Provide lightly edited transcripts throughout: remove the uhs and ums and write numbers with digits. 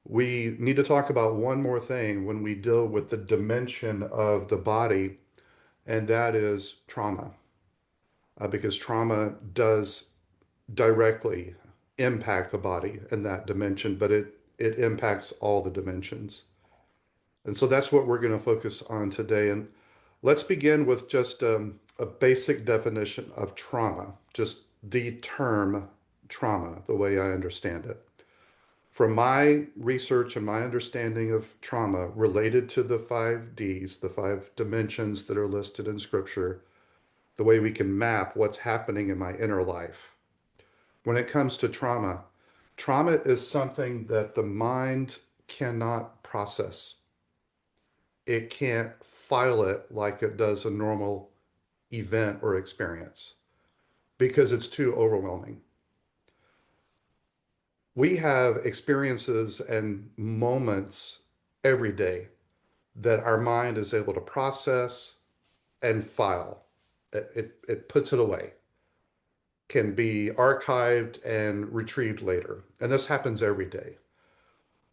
We need to talk about one more thing when we deal with the dimension of the body, and that is trauma, because trauma does directly impact the body in that dimension, but it impacts all the dimensions. And so that's what we're going to focus on today. And let's begin with just a basic definition of trauma, just the term trauma, the way I understand it. From my research and my understanding of trauma related to the 5Ds, the five dimensions that are listed in Scripture, the way we can map what's happening in my inner life. When it comes to trauma, trauma is something that the mind cannot process. It can't file it like it does a normal event or experience because it's too overwhelming. We have experiences and moments every day that our mind is able to process and file. It puts it away, can be archived and retrieved later. And this happens every day.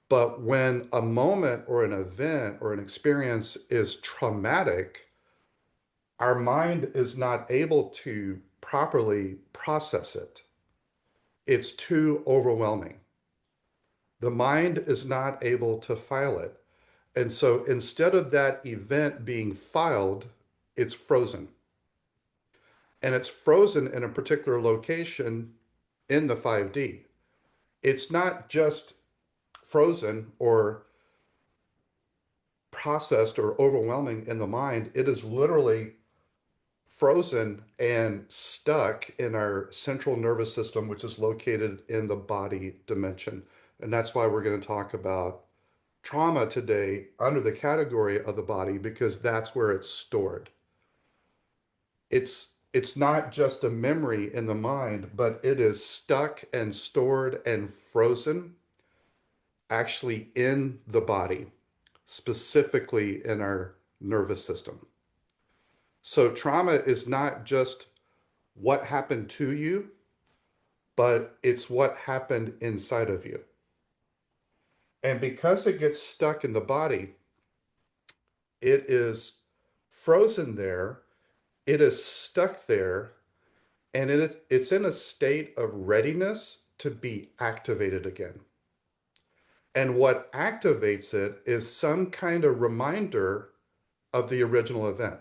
But when a moment or an event or an experience is traumatic, our mind is not able to properly process it. It's too overwhelming. The mind is not able to file it. And so instead of that event being filed, it's frozen. And it's frozen in a particular location in the 5D. It's not just frozen or processed or overwhelming in the mind, it is literally frozen and stuck in our central nervous system, which is located in the body dimension. And that's why we're going to talk about trauma today under the category of the body, because that's where it's stored. It's not just a memory in the mind, but it is stuck and stored and frozen actually in the body, specifically in our nervous system. So trauma is not just what happened to you, but it's what happened inside of you. And because it gets stuck in the body, it is frozen there, it is stuck there, and it's in a state of readiness to be activated again. And what activates it is some kind of reminder of the original event.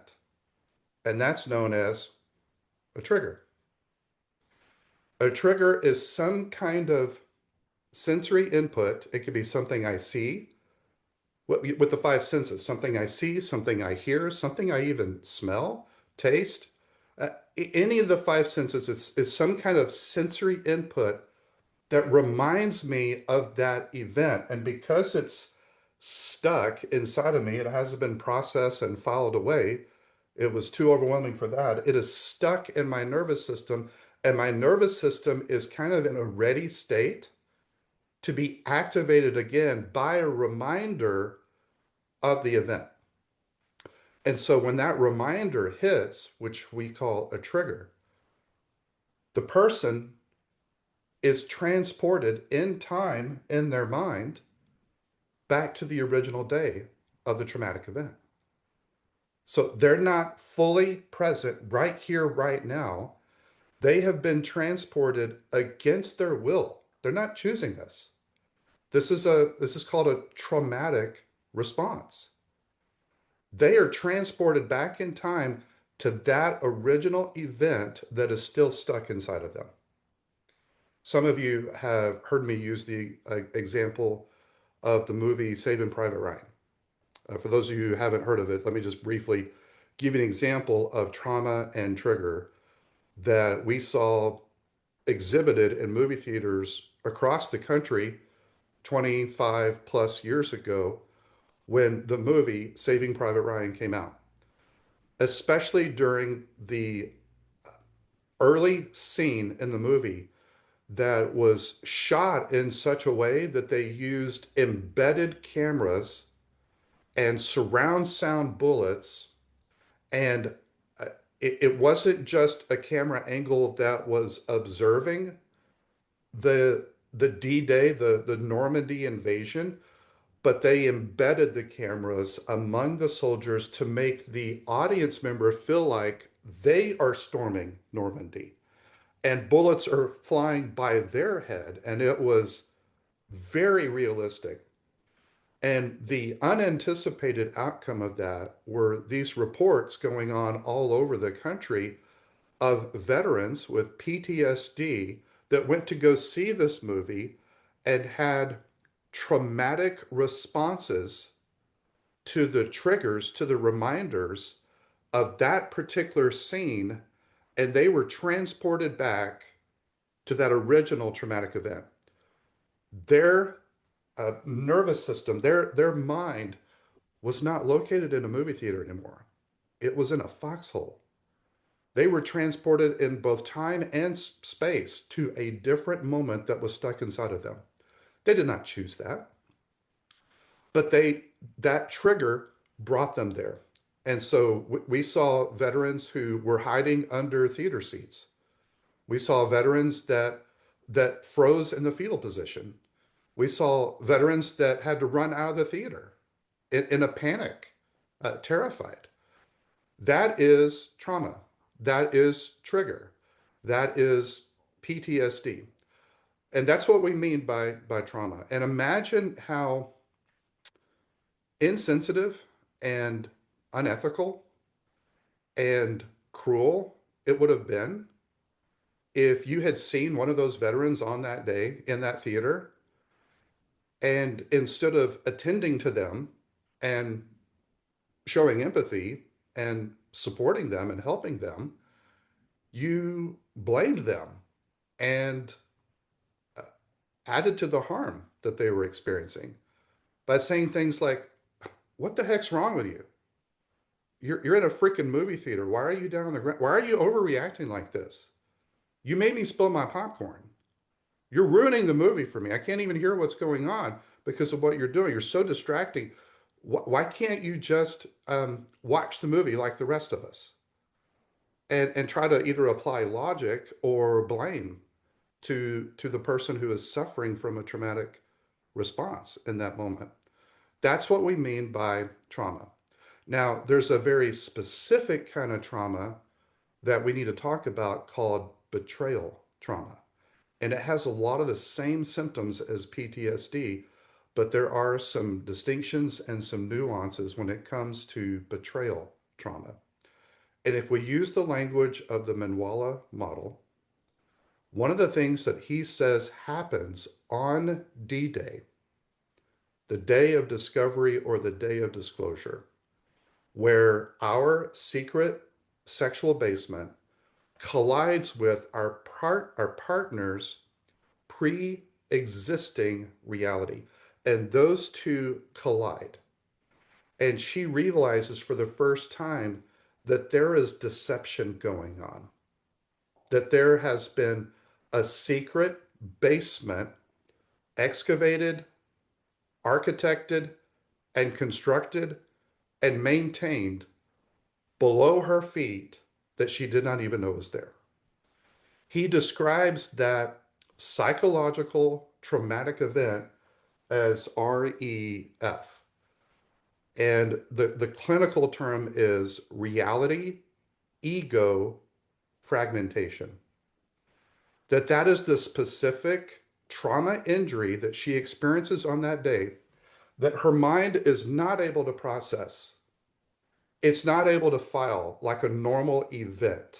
And that's known as a trigger. A trigger is some kind of sensory input. It could be something I see with the five senses, something I see, something I hear, something I even smell, taste. Any of the five senses, it's some kind of sensory input that reminds me of that event. And because it's stuck inside of me, it hasn't been processed and filed away. It was too overwhelming for that. It is stuck in my nervous system, and my nervous system is kind of in a ready state to be activated again by a reminder of the event. And so when that reminder hits, which we call a trigger, the person is transported in time in their mind back to the original day of the traumatic event. So they're not fully present right here, right now. They have been transported against their will. They're not choosing this. This is called a traumatic response. They are transported back in time to that original event that is still stuck inside of them. Some of you have heard me use the example of the movie Saving Private Ryan. For those of you who haven't heard of it, let me just briefly give you an example of trauma and trigger that we saw exhibited in movie theaters across the country 25 plus years ago when the movie Saving Private Ryan came out, especially during the early scene in the movie that was shot in such a way that they used embedded cameras and surround sound bullets. And it wasn't just a camera angle that was observing. The the D-Day, the Normandy invasion, but they embedded the cameras among the soldiers to make the audience member feel like they are storming Normandy and bullets are flying by their head. And it was very realistic. And the unanticipated outcome of that were these reports going on all over the country of veterans with PTSD that went to go see this movie and had traumatic responses to the triggers, to the reminders of that particular scene, and they were transported back to that original traumatic event. Their nervous system, their mind was not located in a movie theater anymore. It was in a foxhole. They were transported in both time and space to a different moment that was stuck inside of them. They did not choose that, but that trigger brought them there. And so we saw veterans who were hiding under theater seats. We saw veterans that froze in the fetal position. We saw veterans that had to run out of the theater in a panic, terrified. That is trauma. That is trigger. That is PTSD. And that's what we mean by trauma. And imagine how insensitive and unethical and cruel it would have been if you had seen one of those veterans on that day in that theater, and instead of attending to them and showing empathy and supporting them and helping them, you blamed them and added to the harm that they were experiencing by saying things like, what the heck's wrong with you? You're in a freaking movie theater. Why are you down on the ground? Why are you overreacting like this? You made me spill my popcorn. You're ruining the movie for me. I can't even hear what's going on because of what you're doing. You're so distracting. Why can't you just watch the movie like the rest of us and try to either apply logic or blame to the person who is suffering from a traumatic response in that moment? That's what we mean by trauma. Now, there's a very specific kind of trauma that we need to talk about called betrayal trauma. And it has a lot of the same symptoms as PTSD, but there are some distinctions and some nuances when it comes to betrayal trauma. And if we use the language of the Manwala model, one of the things that he says happens on D-Day, the day of discovery or the day of disclosure, where our secret sexual basement collides with our partner's pre-existing reality. And those two collide. And she realizes for the first time that there is deception going on, that there has been a secret basement excavated, architected, and constructed and maintained below her feet that she did not even know was there. He describes that psychological traumatic event as REF. And the clinical term is reality ego fragmentation. That is the specific trauma injury that she experiences on that day that her mind is not able to process. It's not able to file like a normal event,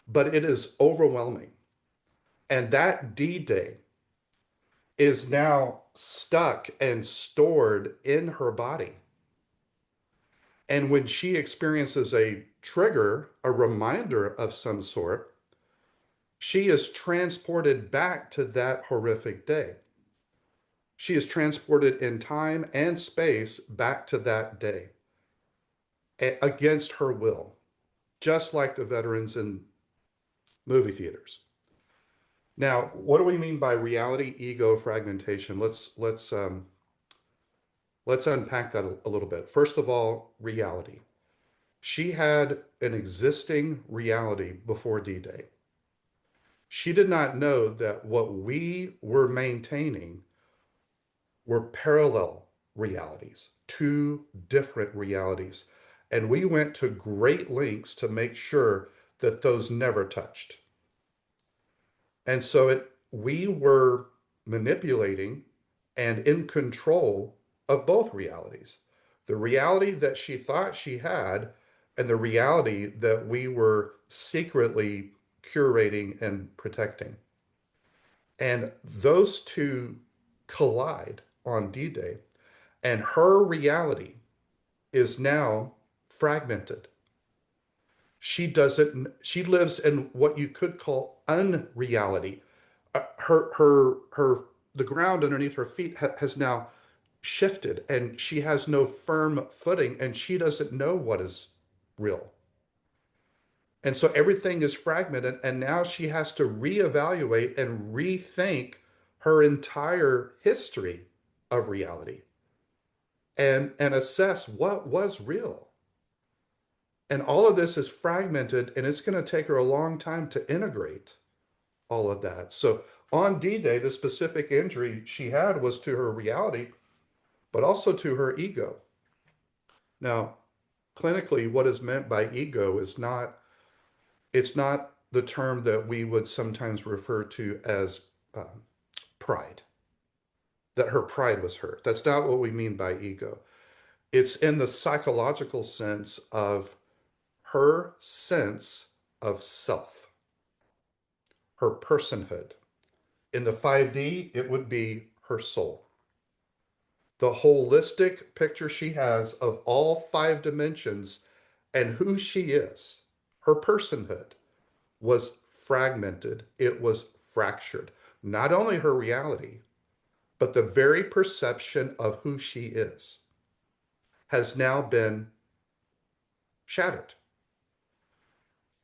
but it is overwhelming. And that D-Day is now stuck and stored in her body. And when she experiences a trigger, a reminder of some sort, she is transported back to that horrific day. She is transported in time and space back to that day against her will, just like the veterans in movie theaters. Now, what do we mean by reality ego fragmentation? Let's unpack that a little bit. First of all, reality. She had an existing reality before D-Day. She did not know that what we were maintaining were parallel realities, two different realities. And we went to great lengths to make sure that those never touched. And so we were manipulating and in control of both realities. The reality that she thought she had and the reality that we were secretly curating and protecting. And those two collide on D-Day, and her reality is now fragmented. She lives in what you could call unreality. The ground underneath her feet has now shifted, and she has no firm footing, and she doesn't know what is real. And so everything is fragmented, and now she has to reevaluate and rethink her entire history of reality and assess what was real. And all of this is fragmented, and it's going to take her a long time to integrate all of that. So on D-Day, the specific injury she had was to her reality, but also to her ego. Now, clinically, what is meant by ego is not, it's not the term that we would sometimes refer to as pride, that her pride was hurt. That's not what we mean by ego. It's in the psychological sense of her sense of self, her personhood. In the 5D, it would be her soul. The holistic picture she has of all five dimensions and who she is, her personhood, was fragmented. It was fractured. Not only her reality, but the very perception of who she is has now been shattered.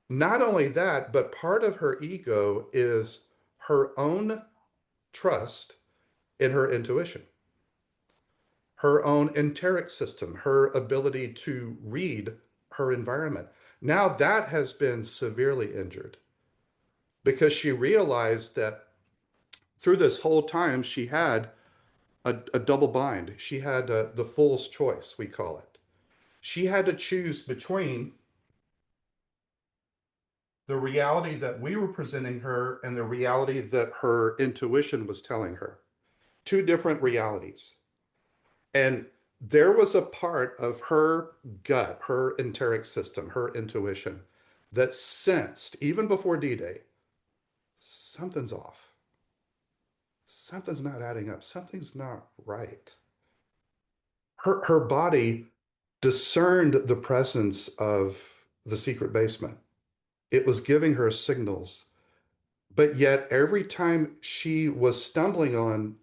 Not only that, but part of her ego is her own trust in her intuition, her own enteric system, her ability to read her environment. Now that has been severely injured because she realized that through this whole time she had a double bind. She had the fool's choice, we call it. She had to choose between the reality that we were presenting her and the reality that her intuition was telling her. Two different realities. And there was a part of her gut, her enteric system, her intuition that sensed, even before D-Day, something's off. Something's not adding up. Something's not right. Her body discerned the presence of the secret basement. It was giving her signals. But yet, every time she was stumbling on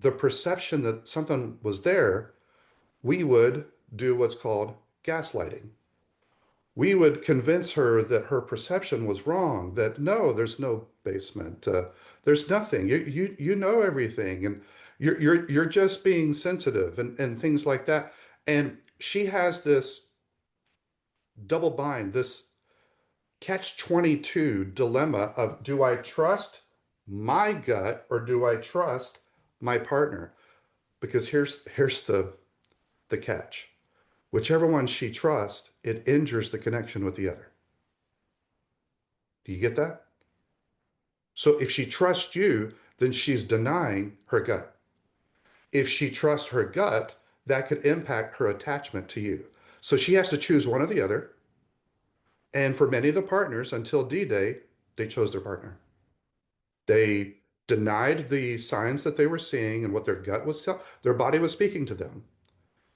the perception that something was there, we would do what's called gaslighting. We would convince her that her perception was wrong, that no, there's no basement, there's nothing. You know everything, and you're just being sensitive and things like that. And she has this double bind, this catch 22 dilemma of do I trust my gut or do I trust my partner? Because here's the catch. Whichever one she trusts, it injures the connection with the other. Do you get that? So if she trusts you, then she's denying her gut. If she trusts her gut, that could impact her attachment to you. So she has to choose one or the other. And for many of the partners, until D-Day, they chose their partner. They denied the signs that they were seeing and what their gut was, their body was speaking to them.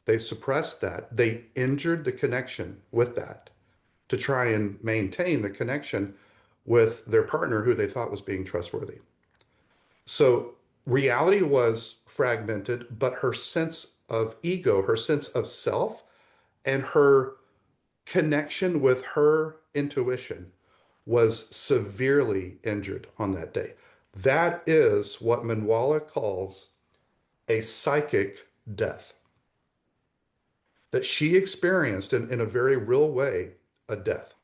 They suppressed that. They injured the connection with that to try and maintain the connection with their partner who they thought was being trustworthy. So reality was fragmented, but her sense of ego, her sense of self, and her connection with her intuition was severely injured on that day. That is what Manwala calls a psychic death. That she experienced in a very real way a death.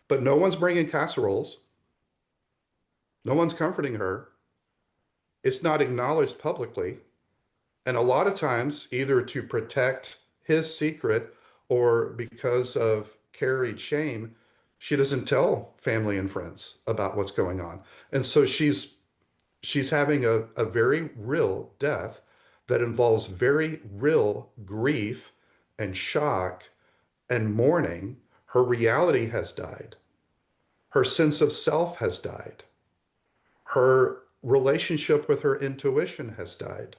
But no one's bringing casseroles. No one's comforting her. It's not acknowledged publicly. And a lot of times, either to protect his secret or because of carried shame, she doesn't tell family and friends about what's going on. And so she's having a very real death that involves very real grief and shock and mourning. Her reality has died. Her sense of self has died. Her relationship with her intuition has died.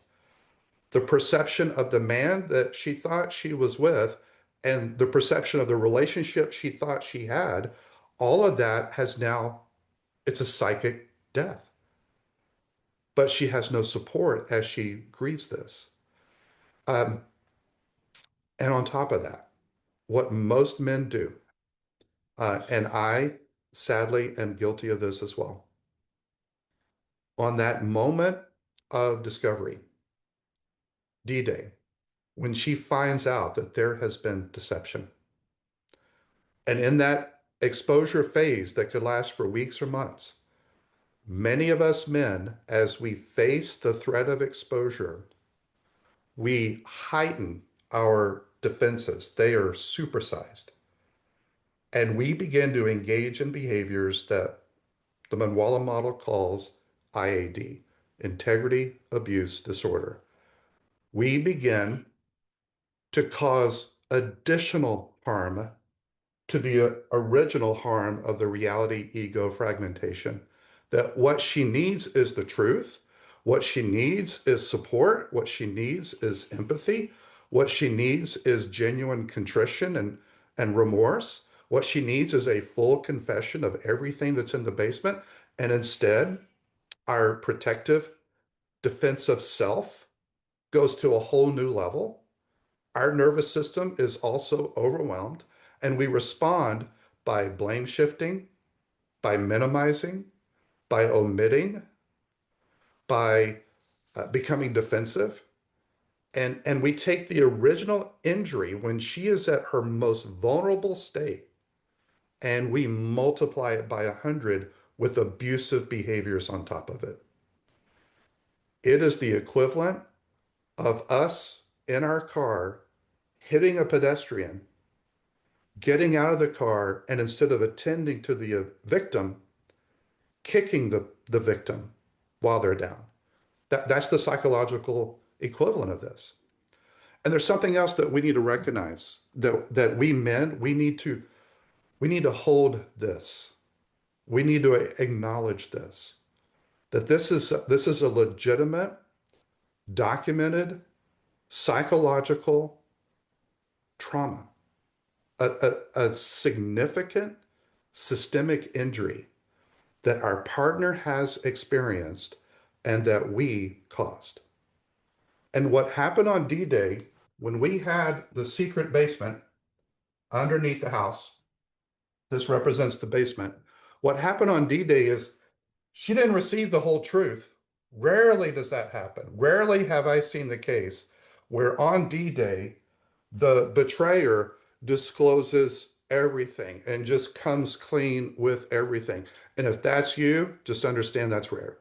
The perception of the man that she thought she was with and the perception of the relationship she thought she had, all of that has now, it's a psychic death. But she has no support as she grieves this. Um, and on top of that, what most men do, and I sadly am guilty of this as well, on that moment of discovery, D-Day, when she finds out that there has been deception, and in that exposure phase that could last for weeks or months, many of us men, as we face the threat of exposure, we heighten our defenses. They are supersized. And we begin to engage in behaviors that the Manwala model calls IAD, integrity abuse disorder. We begin to cause additional harm to the original harm of the reality ego fragmentation. That what she needs is the truth. What she needs is support. What she needs is empathy. What she needs is genuine contrition and remorse. What she needs is a full confession of everything that's in the basement. And instead, our protective defensive self goes to a whole new level. Our nervous system is also overwhelmed, and we respond by blame shifting, by minimizing, by omitting, by becoming defensive. And we take the original injury when she is at her most vulnerable state and we multiply it by 100 with abusive behaviors on top of it. It is the equivalent of us in our car hitting a pedestrian, getting out of the car, and instead of attending to the victim, kicking the victim while they're down. That's the psychological equivalent of this. And there's something else that we need to recognize that we men, we need to hold this. We need to acknowledge this, that this is a legitimate, documented psychological trauma, a significant systemic injury that our partner has experienced and that we caused. And what happened on D-Day, when we had the secret basement underneath the house, this represents the basement. What happened on D-Day is she didn't receive the whole truth. Rarely does that happen. Rarely have I seen the case where on D-Day, the betrayer discloses everything and just comes clean with everything. And if that's you, just understand that's rare.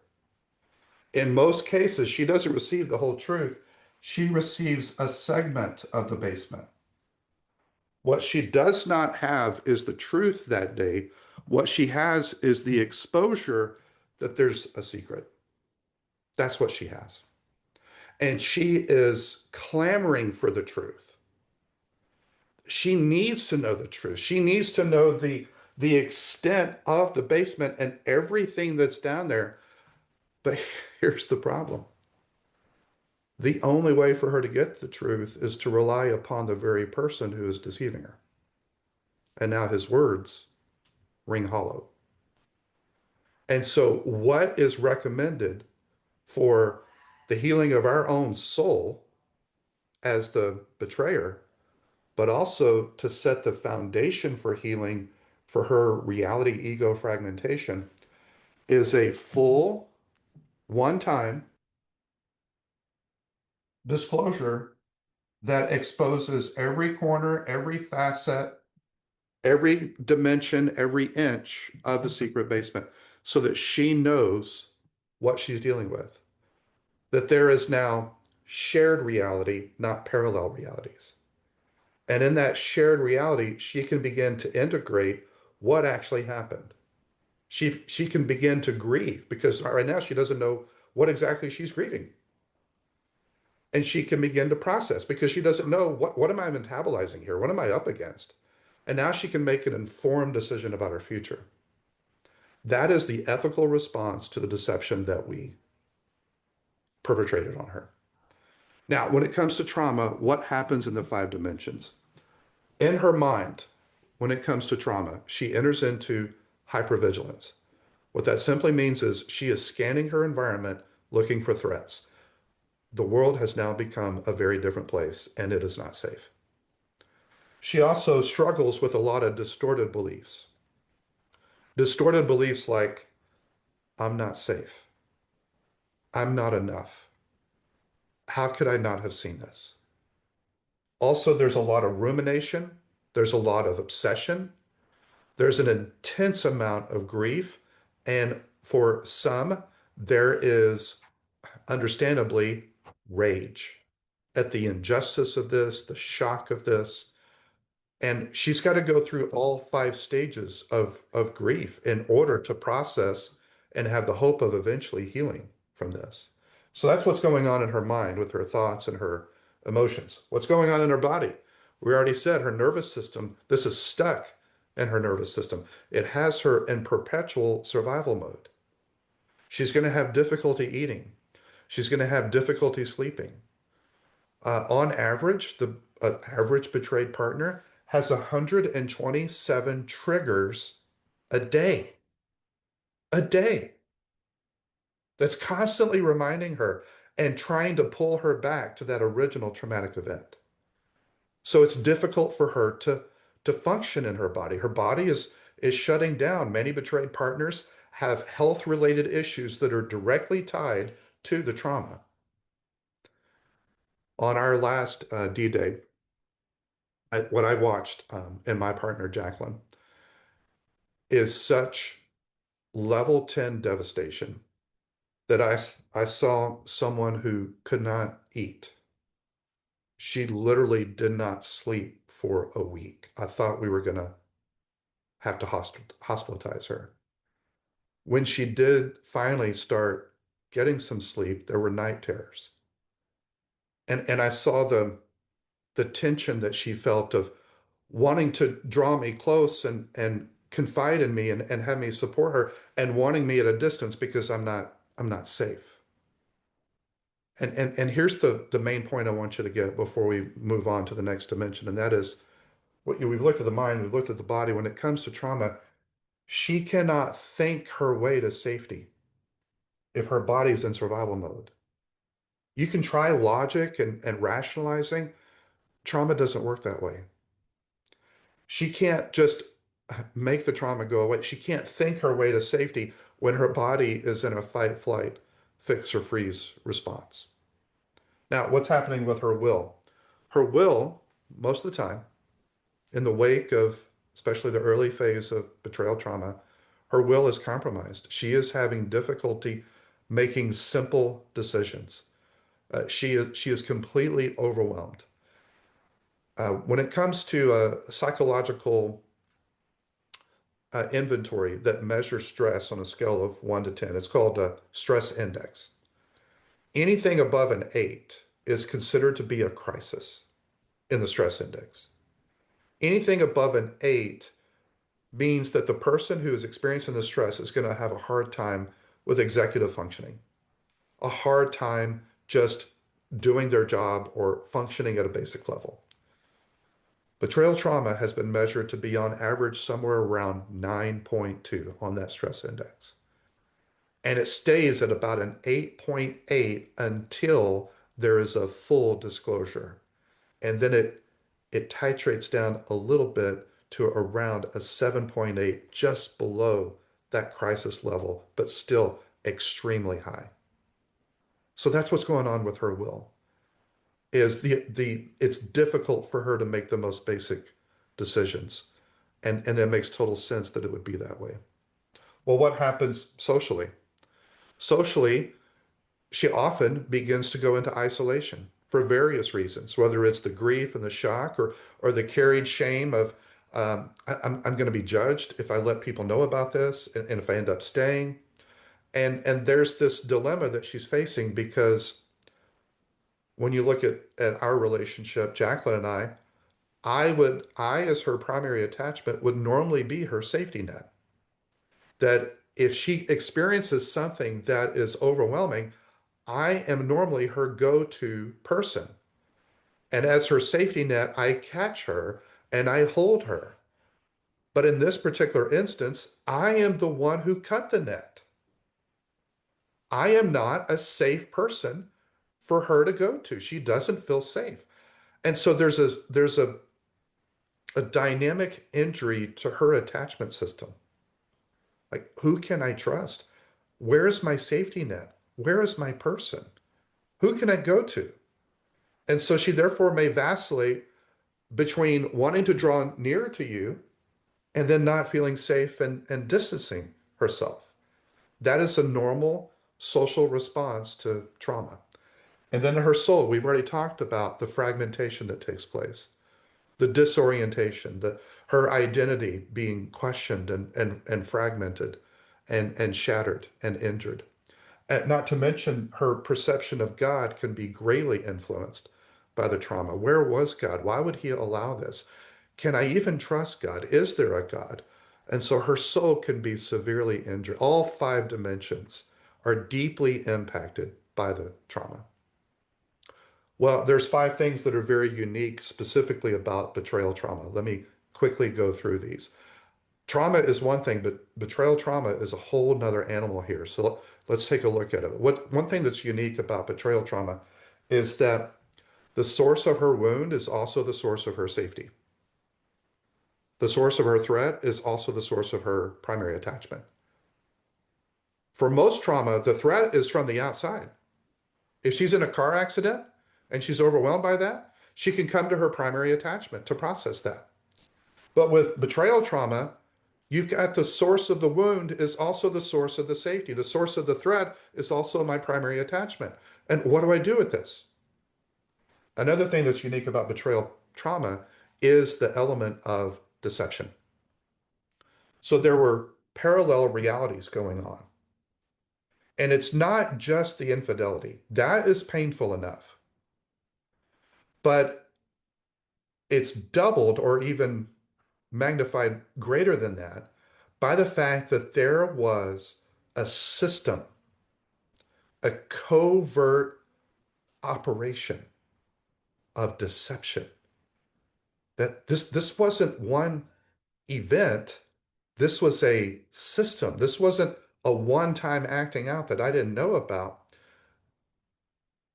In most cases, she doesn't receive the whole truth. She receives a segment of the basement. What she does not have is the truth that day. What she has is the exposure that there's a secret. That's what she has. And she is clamoring for the truth. She needs to know the truth. She needs to know the extent of the basement and everything that's down there. But here's the problem. The only way for her to get the truth is to rely upon the very person who is deceiving her. And now his words ring hollow. And so, what is recommended for the healing of our own soul as the betrayer, but also to set the foundation for healing for her reality ego fragmentation, is a full, one time disclosure that exposes every corner, every facet, every dimension, every inch of the secret basement. so that she knows what she's dealing with, that there is now shared reality, not parallel realities. And in that shared reality, she can begin to integrate what actually happened. She can begin to grieve because right now she doesn't know what exactly she's grieving. And she can begin to process because she doesn't know what am I metabolizing here? What am I up against? And now she can make an informed decision about her future. That is the ethical response to the deception that we perpetrated on her. Now, when it comes to trauma, what happens in the five dimensions? In her mind, when it comes to trauma, she enters into hypervigilance. What that simply means is she is scanning her environment looking for threats. The world has now become a very different place and it is not safe. She also struggles with a lot of distorted beliefs. Distorted beliefs like, I'm not safe. I'm not enough. How could I not have seen this? Also, there's a lot of rumination. There's a lot of obsession. There's an intense amount of grief. And for some, there is understandably rage at the injustice of this, the shock of this. And she's got to go through all five stages of grief in order to process and have the hope of eventually healing from this. So that's what's going on in her mind with her thoughts and her emotions. What's going on in her body? We already said her nervous system, this is stuck in her nervous system. It has her in perpetual survival mode. She's going to have difficulty eating. She's going to have difficulty sleeping. On average, the average betrayed partner has 127 triggers a day. A day. That's constantly reminding her and trying to pull her back to that original traumatic event. So it's difficult for her to function in her body. Her body is shutting down. Many betrayed partners have health-related issues that are directly tied to the trauma. On our last D-Day, what I watched and my partner Jacqueline is such level 10 devastation that I saw someone who could not eat. She literally did not sleep for a week. I thought we were going to have to hospitalize her. When she did finally start getting some sleep, there were night terrors. And I saw the tension that she felt of wanting to draw me close and confide in me and have me support her and wanting me at a distance because I'm not safe. And here's the main point I want you to get before we move on to the next dimension, and that is we've looked at the mind, we've looked at the body. When it comes to trauma, she cannot think her way to safety if her body's in survival mode. You can try logic and rationalizing. Trauma doesn't work that way. She can't just make the trauma go away. She can't think her way to safety when her body is in a fight, flight, fix or freeze response. Now, what's happening with her will? Her will, most of the time, in the wake of especially the early phase of betrayal trauma, her will is compromised. She is having difficulty making simple decisions. She is completely overwhelmed. When it comes to a psychological inventory that measures stress on a scale of 1 to 10, it's called a stress index. Anything above an 8 is considered to be a crisis in the stress index. Anything above an 8 means that the person who is experiencing the stress is going to have a hard time with executive functioning, a hard time just doing their job or functioning at a basic level. Betrayal trauma has been measured to be on average somewhere around 9.2 on that stress index. And it stays at about an 8.8 until there is a full disclosure. And then it titrates down a little bit to around a 7.8, just below that crisis level, but still extremely high. So that's what's going on with her will. Is it's difficult for her to make the most basic decisions. And it makes total sense that it would be that way. Well, what happens socially? Socially, she often begins to go into isolation for various reasons, whether it's the grief and the shock or the carried shame of I'm going to be judged if I let people know about this and if I end up staying. And there's this dilemma that she's facing because when you look at our relationship, Jacqueline and I, as her primary attachment, would normally be her safety net. That if she experiences something that is overwhelming, I am normally her go-to person. And as her safety net, I catch her and I hold her. But in this particular instance, I am the one who cut the net. I am not a safe person for her to go to. She doesn't feel safe. And so there's a dynamic injury to her attachment system. Like, who can I trust? Where is my safety net? Where is my person? Who can I go to? And so she therefore may vacillate between wanting to draw near to you and then not feeling safe and distancing herself. That is a normal social response to trauma. And then her soul, we've already talked about the fragmentation that takes place, the disorientation, her identity being questioned and fragmented and shattered and injured. And not to mention her perception of God can be greatly influenced by the trauma. Where was God? Why would he allow this? Can I even trust God? Is there a God? And so her soul can be severely injured. All five dimensions are deeply impacted by the trauma. Well, there's five things that are very unique specifically about betrayal trauma. Let me quickly go through these. Trauma is one thing, but betrayal trauma is a whole nother animal here. So let's take a look at it. One thing that's unique about betrayal trauma is that the source of her wound is also the source of her safety. The source of her threat is also the source of her primary attachment. For most trauma, the threat is from the outside. If she's in a car accident and she's overwhelmed by that, she can come to her primary attachment to process that. But with betrayal trauma, you've got the source of the wound is also the source of the safety. The source of the threat is also my primary attachment. And what do I do with this? Another thing that's unique about betrayal trauma is the element of deception. So there were parallel realities going on. And it's not just the infidelity. That is painful enough. But it's doubled or even magnified greater than that by the fact that there was a system, a covert operation of deception. That this wasn't one event, this was a system. This wasn't a one-time acting out that I didn't know about.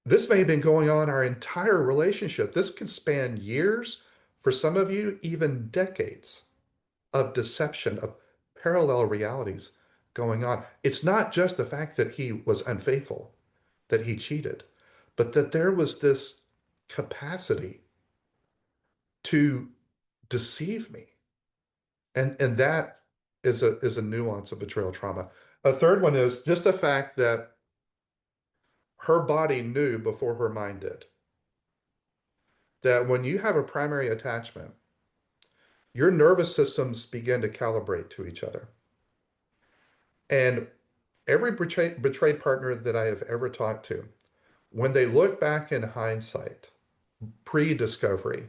This may have been going on our entire relationship. This can span years, for some of you, even decades of deception, of parallel realities going on. It's not just the fact that he was unfaithful, that he cheated, but that there was this capacity to deceive me. And that is a nuance of betrayal trauma. A third one is just the fact that her body knew before her mind did. That when you have a primary attachment, your nervous systems begin to calibrate to each other. And every betrayed partner that I have ever talked to, when they look back in hindsight, pre-discovery,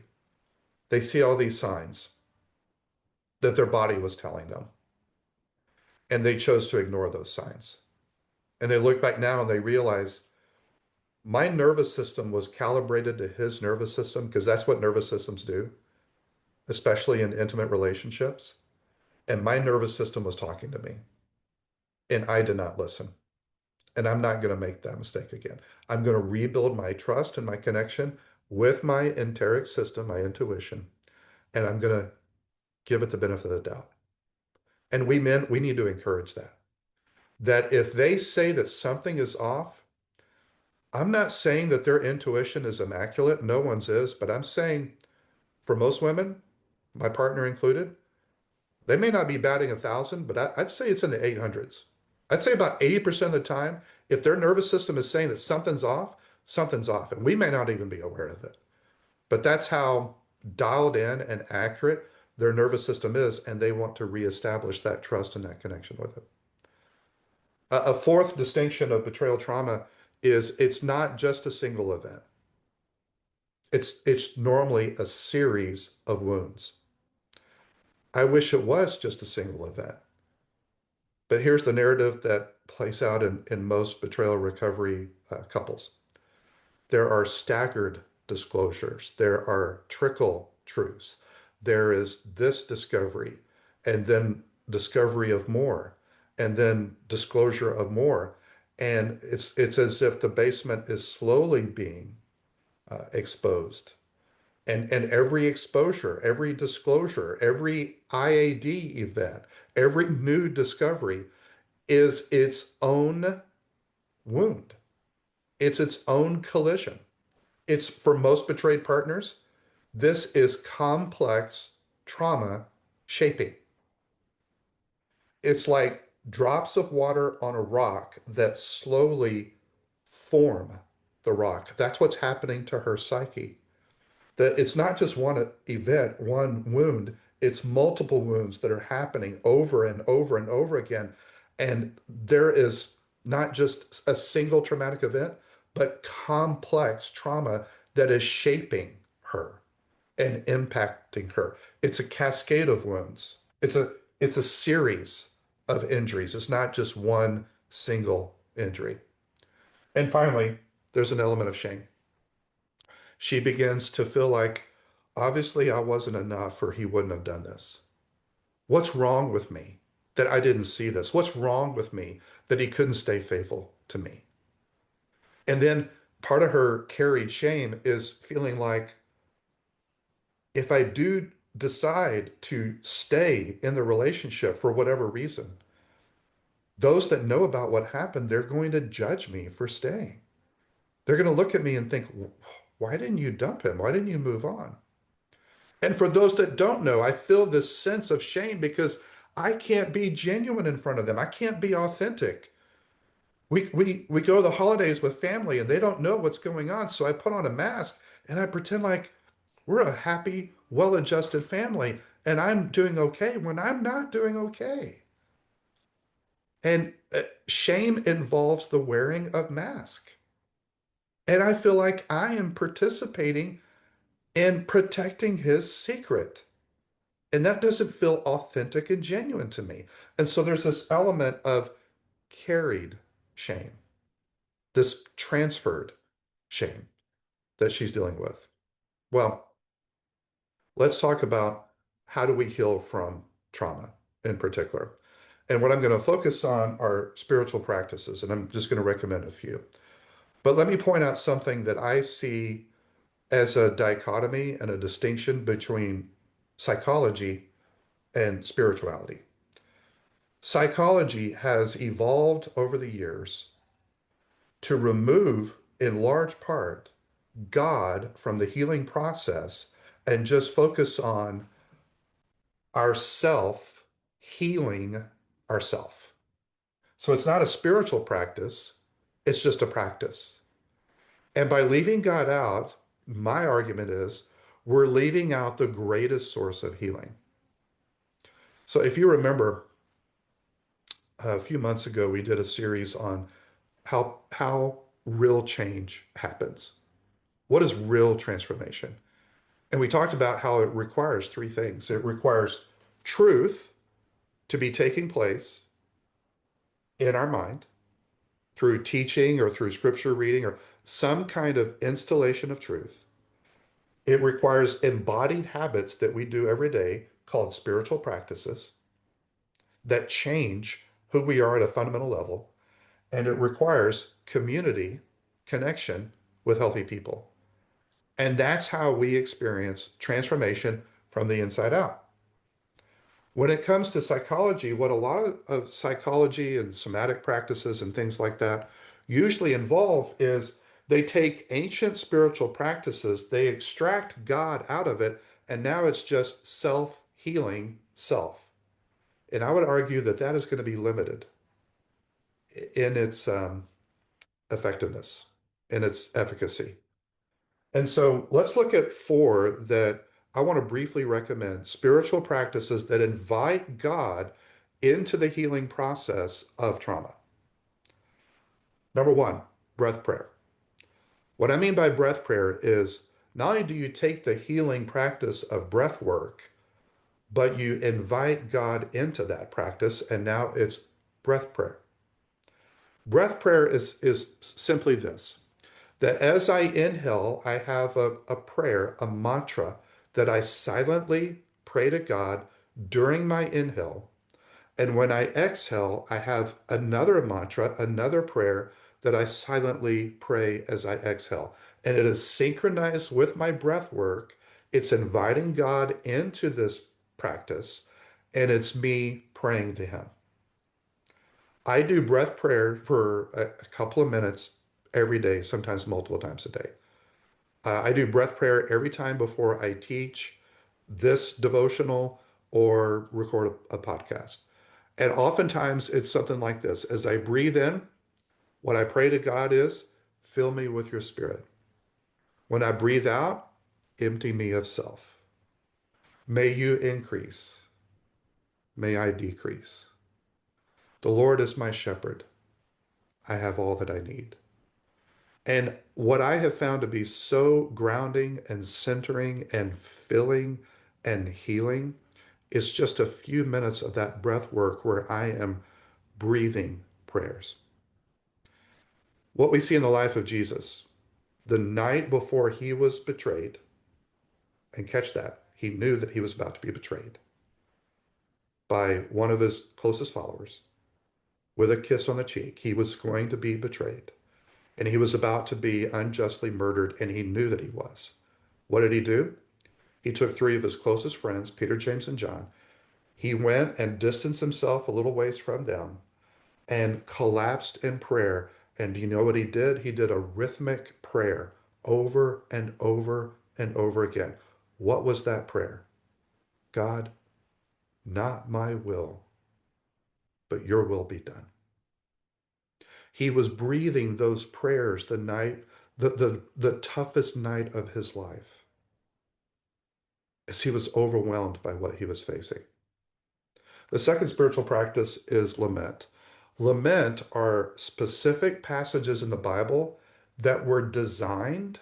they see all these signs that their body was telling them. And they chose to ignore those signs. And they look back now and they realize my nervous system was calibrated to his nervous system because that's what nervous systems do, especially in intimate relationships. And my nervous system was talking to me. And I did not listen. And I'm not going to make that mistake again. I'm going to rebuild my trust and my connection with my enteric system, my intuition, and I'm going to give it the benefit of the doubt. And we men, we need to encourage that. That if they say that something is off, I'm not saying that their intuition is immaculate. No one's is, but I'm saying for most women, my partner included, They may not be batting 1,000, but I'd say it's in the 800s. I'd say about 80% of the time, if their nervous system is saying that something's off, something's off. And we may not even be aware of it. But that's how dialed in and accurate their nervous system is, and they want to reestablish that trust and that connection with it. A fourth distinction of betrayal trauma is it's not just a single event. It's normally a series of wounds. I wish it was just a single event. But here's the narrative that plays out in most betrayal recovery couples. There are staggered disclosures. There are trickle truths. There is this discovery, and then discovery of more, and then disclosure of more. And it's as if the basement is slowly being exposed. And every exposure, every disclosure, every IAD event, every new discovery is its own wound. It's its own collision. It's for most betrayed partners, this is complex trauma shaping. It's like drops of water on a rock that slowly form the rock. That's what's happening to her psyche. That it's not just one event, one wound, it's multiple wounds that are happening over and over and over again. And there is not just a single traumatic event, but complex trauma that is shaping her and impacting her. It's a cascade of wounds. It's a series of injuries. It's not just one single injury. And finally, there's an element of shame. She begins to feel like, obviously, I wasn't enough, or he wouldn't have done this. What's wrong with me that I didn't see this? What's wrong with me that he couldn't stay faithful to me? And then part of her carried shame is feeling like, if I do decide to stay in the relationship for whatever reason, those that know about what happened, they're going to judge me for staying. They're going to look at me and think, why didn't you dump him? Why didn't you move on? And for those that don't know, I feel this sense of shame because I can't be genuine in front of them. I can't be authentic. We go to the holidays with family and they don't know what's going on. So I put on a mask and I pretend like we're a happy, well-adjusted family and I'm doing okay when I'm not doing okay. And shame involves the wearing of mask. And I feel like I am participating in protecting his secret. And that doesn't feel authentic and genuine to me. And so there's this element of carried shame, this transferred shame that she's dealing with. Well, let's talk about how do we heal from trauma in particular. And what I'm going to focus on are spiritual practices, and I'm just going to recommend a few. But let me point out something that I see as a dichotomy and a distinction between psychology and spirituality. Psychology has evolved over the years to remove, in large part, God from the healing process and just focus on ourself healing ourself. So it's not a spiritual practice, it's just a practice. And by leaving God out, my argument is we're leaving out the greatest source of healing. So if you remember, a few months ago, we did a series on how real change happens. What is real transformation? And we talked about how it requires three things. It requires truth to be taking place in our mind through teaching or through scripture reading or some kind of installation of truth. It requires embodied habits that we do every day called spiritual practices that change who we are at a fundamental level. And it requires community connection with healthy people. And that's how we experience transformation from the inside out. When it comes to psychology, what a lot of psychology and somatic practices and things like that usually involve is they take ancient spiritual practices, they extract God out of it, and now it's just self-healing self. And I would argue that that is going to be limited in its effectiveness, in its efficacy. And so let's look at four that I want to briefly recommend spiritual practices that invite God into the healing process of trauma. Number one, breath prayer. What I mean by breath prayer is not only do you take the healing practice of breath work, but you invite God into that practice, and now it's breath prayer. Breath prayer is simply this, that as I inhale, I have a prayer, a mantra that I silently pray to God during my inhale. And when I exhale, I have another mantra, another prayer that I silently pray as I exhale. And it is synchronized with my breath work. It's inviting God into this practice, and it's me praying to Him. I do breath prayer for a couple of minutes every day, sometimes multiple times a day. I do breath prayer every time before I teach this devotional or record a podcast. And oftentimes it's something like this. As I breathe in, what I pray to God is, fill me with your spirit. When I breathe out, empty me of self. May you increase. May I decrease. The Lord is my shepherd. I have all that I need. And what I have found to be so grounding and centering and filling and healing is just a few minutes of that breath work where I am breathing prayers. What we see in the life of Jesus, the night before he was betrayed, and catch that, he knew that he was about to be betrayed by one of his closest followers with a kiss on the cheek. He was going to be betrayed and he was about to be unjustly murdered, and he knew that he was. What did he do? He took three of his closest friends, Peter, James, and John. He went and distanced himself a little ways from them and collapsed in prayer. And do you know what he did? He did a rhythmic prayer over and over and over again. What was that prayer? God, not my will, but your will be done. He was breathing those prayers the night, the toughest night of his life, as he was overwhelmed by what he was facing. The second spiritual practice is lament. Lament are specific passages in the Bible that were designed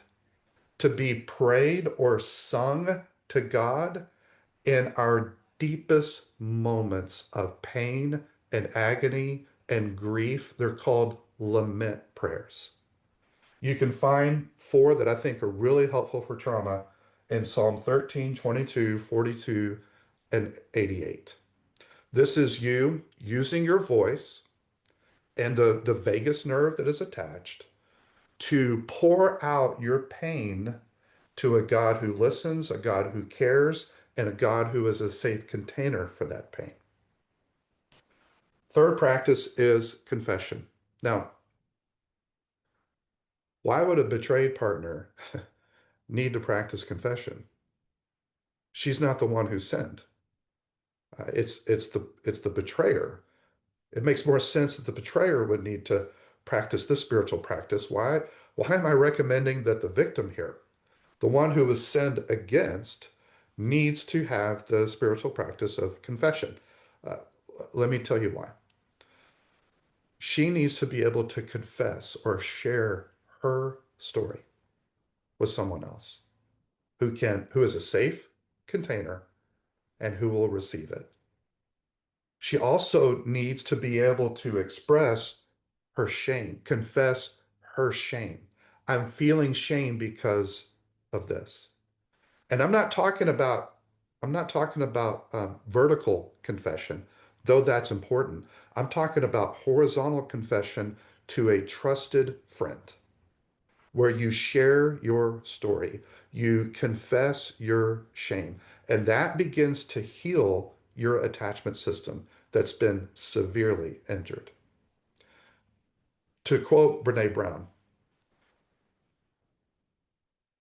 to be prayed or sung to God in our deepest moments of pain and agony and grief. They're called lament prayers. You can find four that I think are really helpful for trauma in Psalm 13, 22, 42, and 88. This is you using your voice and the vagus nerve that is attached to pour out your pain to a God who listens, a God who cares, and a God who is a safe container for that pain. Third practice is confession. Now, why would a betrayed partner need to practice confession? She's not the one who sinned. It's the betrayer. It makes more sense that the betrayer would need to practice this spiritual practice. Why am I recommending that the victim here, the one who was sinned against, needs to have the spiritual practice of confession? Uh, Let me tell you why. She needs to be able to confess or share her story with someone else who is a safe container and who will receive it. She also needs to be able to express her shame, confess her shame. I'm feeling shame because of this. And I'm not talking about vertical confession, though that's important. I'm talking about horizontal confession to a trusted friend, where you share your story, you confess your shame, and that begins to heal your attachment system that's been severely injured. To quote Brene Brown,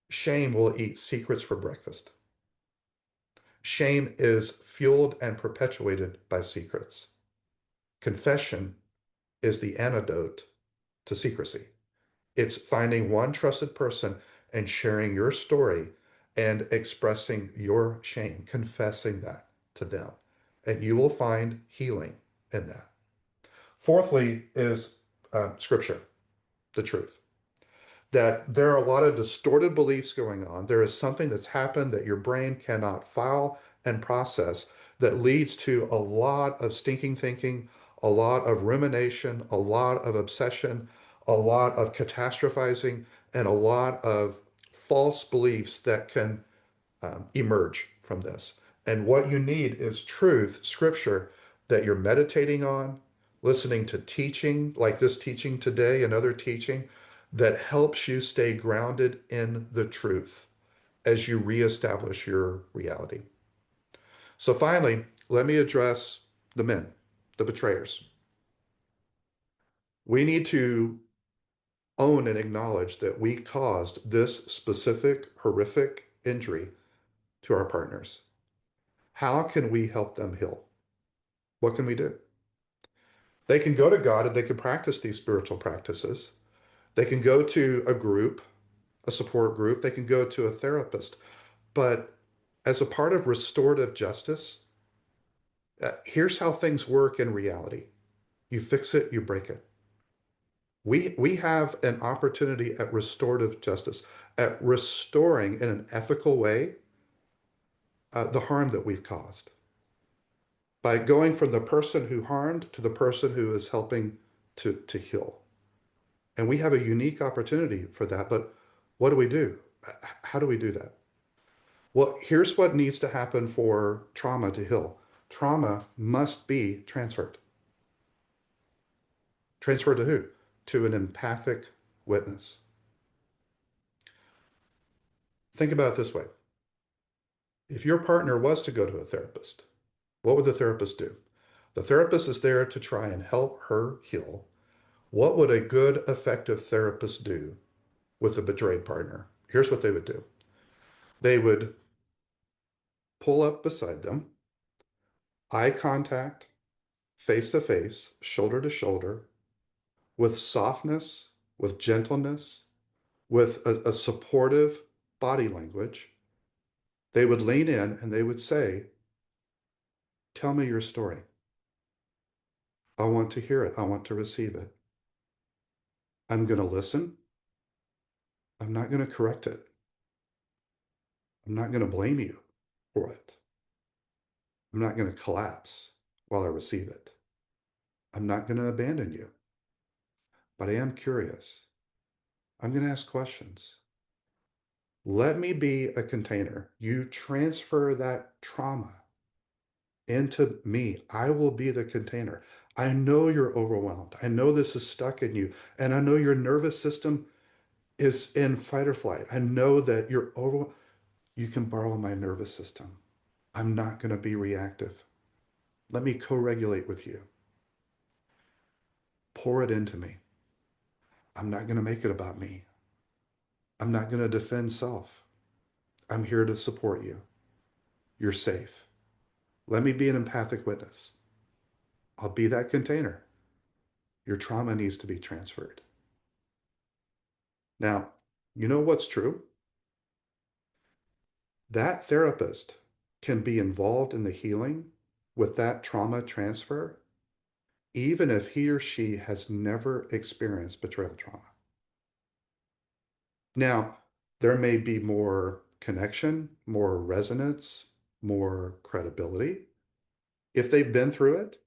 shame will eat secrets for breakfast. Shame is fueled and perpetuated by secrets. Confession is the antidote to secrecy. It's finding one trusted person and sharing your story and expressing your shame, confessing that to them. And you will find healing in that. Fourthly is scripture, the truth. That there are a lot of distorted beliefs going on. There is something that's happened that your brain cannot file and process that leads to a lot of stinking thinking, a lot of rumination, a lot of obsession, a lot of catastrophizing, and a lot of false beliefs that can emerge from this. And what you need is truth, scripture that you're meditating on, listening to teaching like this teaching today and other teaching that helps you stay grounded in the truth as you reestablish your reality. So, finally, let me address the men, the betrayers. We need to own and acknowledge that we caused this specific horrific injury to our partners. How can we help them heal? What can we do? They can go to God and they can practice these spiritual practices. They can go to a group, a support group. They can go to a therapist. But as a part of restorative justice, here's how things work in reality. You fix it, you break it. We have an opportunity at restorative justice, at restoring in an ethical way the harm that we've caused by going from the person who harmed to the person who is helping to heal. And we have a unique opportunity for that. But what do we do? How do we do that? Well, here's what needs to happen for trauma to heal. Trauma must be transferred. Transferred to who? To an empathic witness. Think about it this way. If your partner was to go to a therapist, what would the therapist do? The therapist is there to try and help her heal. What would a good, effective therapist do with a betrayed partner? Here's what they would do. They would pull up beside them, eye contact, face to face, shoulder to shoulder, with softness, with gentleness, with a supportive body language. They would lean in and they would say, tell me your story. I want to hear it. I want to receive it. I'm going to listen. I'm not going to correct it. I'm not going to blame you for it. I'm not going to collapse while I receive it. I'm not going to abandon you, but I am curious. I'm going to ask questions. Let me be a container. You transfer that trauma into me. I will be the container. I know you're overwhelmed. I know this is stuck in you. And I know your nervous system is in fight or flight. I know that you're overwhelmed. You can borrow my nervous system. I'm not going to be reactive. Let me co-regulate with you. Pour it into me. I'm not going to make it about me. I'm not going to defend self. I'm here to support you. You're safe. Let me be an empathic witness. I'll be that container. Your trauma needs to be transferred. Now, you know what's true? That therapist can be involved in the healing with that trauma transfer, even if he or she has never experienced betrayal trauma. Now, there may be more connection, more resonance, more credibility if they've been through it.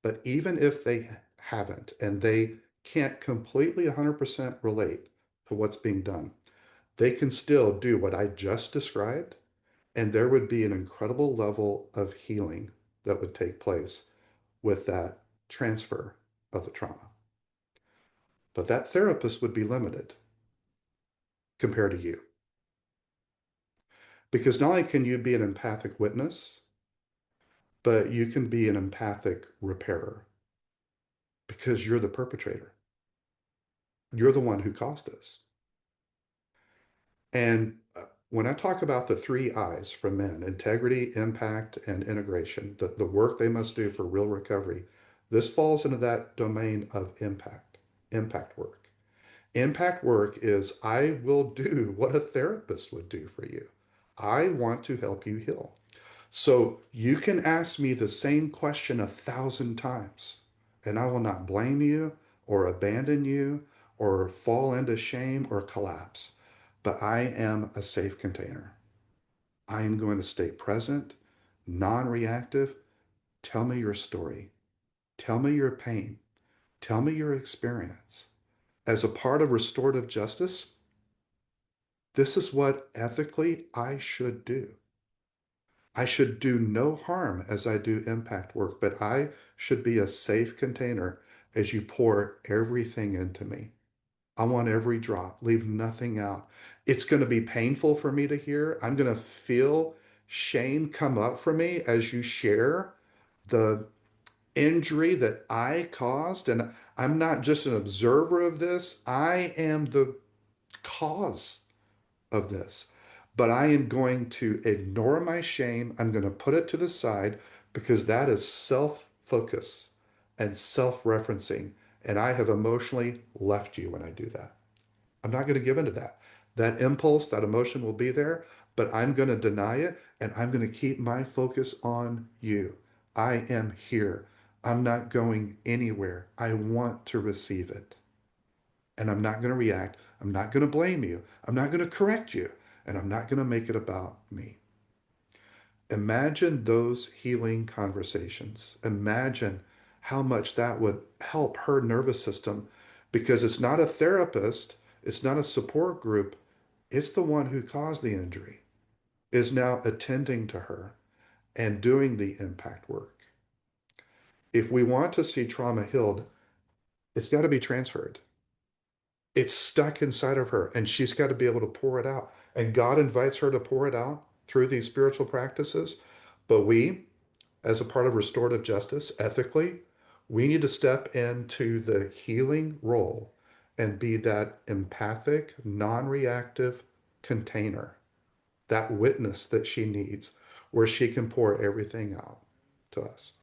But even if they haven't and they can't completely 100% relate to what's being done, they can still do what I just described, and there would be an incredible level of healing that would take place with that transfer of the trauma. But that therapist would be limited compared to you. Because not only can you be an empathic witness, but you can be an empathic repairer because you're the perpetrator. You're the one who caused this. And When I talk about the three I's for men, integrity, impact, and integration, the work they must do for real recovery, this falls into that domain of impact work. Impact work is I will do what a therapist would do for you. I want to help you heal. So you can ask me the same question 1,000 times, and I will not blame you or abandon you or fall into shame or collapse. But I am a safe container. I am going to stay present, non reactive. Tell me your story. Tell me your pain. Tell me your experience. As a part of restorative justice, this is what ethically I should do. I should do no harm as I do impact work, but I should be a safe container as you pour everything into me. I want every drop, leave nothing out. It's going to be painful for me to hear. I'm going to feel shame come up for me as you share the injury that I caused. And I'm not just an observer of this, I am the cause of this. But I am going to ignore my shame. I'm going to put it to the side because that is self focus and self referencing. And I have emotionally left you when I do that. I'm not going to give into that. That impulse, that emotion will be there, but I'm going to deny it and I'm going to keep my focus on you. I am here. I'm not going anywhere. I want to receive it. And I'm not going to react. I'm not going to blame you. I'm not going to correct you. And I'm not going to make it about me. Imagine those healing conversations. Imagine how much that would help her nervous system because it's not a therapist, it's not a support group, it's the one who caused the injury is now attending to her and doing the impact work. If we want to see trauma healed, it's got to be transferred. It's stuck inside of her and she's got to be able to pour it out. And God invites her to pour it out through these spiritual practices. But we, as a part of restorative justice, ethically, we need to step into the healing role and be that empathic, non reactive container, that witness that she needs, where she can pour everything out to us.